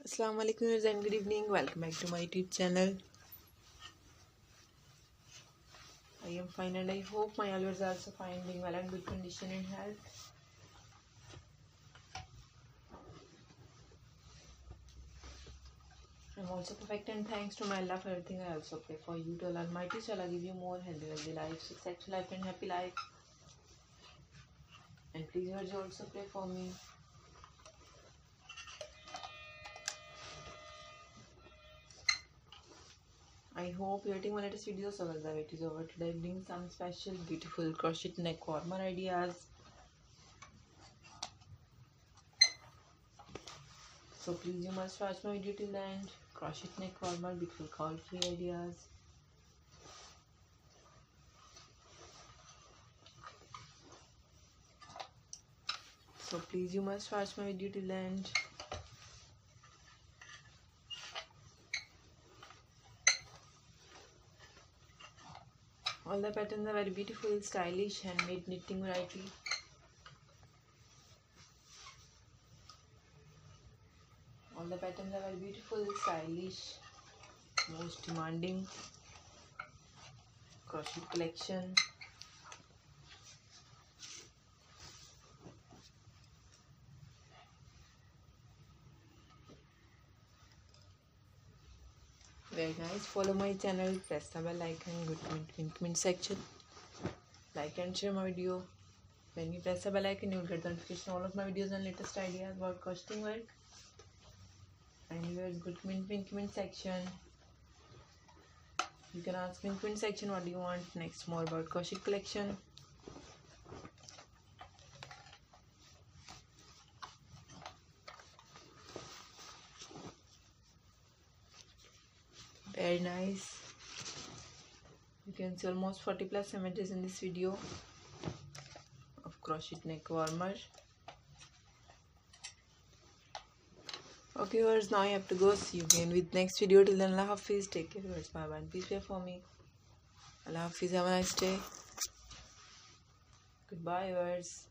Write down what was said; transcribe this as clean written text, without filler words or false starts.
Assalamu alaikum viewers and good evening. Welcome back to my YouTube channel. I am fine and I hope my viewers are also fine, being well and good condition and health. I'm also perfect and thanks to my Allah for everything. I also pray for you to Allah Almighty so Allah give you more healthy life, successful life and happy life. And please viewers also pray for me. I hope you're getting my latest videos. So the wait is over. Today I bring some special beautiful crochet neck warmer ideas. So please you must watch my video till the end. Crochet neck warmer, beautiful cowl free ideas. So please you must watch my video till the end. All the patterns are very beautiful, stylish, handmade knitting variety. All the patterns are very beautiful, stylish, most demanding crochet collection. Very nice. Follow my channel, press the bell icon, good comment section, like and share my video. When you press the bell icon, you will get the notification all of my videos and latest ideas about crocheting work. And you have good comment section. You can ask me in comment section what do you want next more about crochet collection. Very nice. You can see almost 40 plus images in this video of crochet neck warmer. Okay viewers, now I have to go. See you again with next video. Till then, Allah Hafiz. Take care viewers. Bye bye and please pray for me. Allah Hafiz. Have a nice day. Goodbye viewers.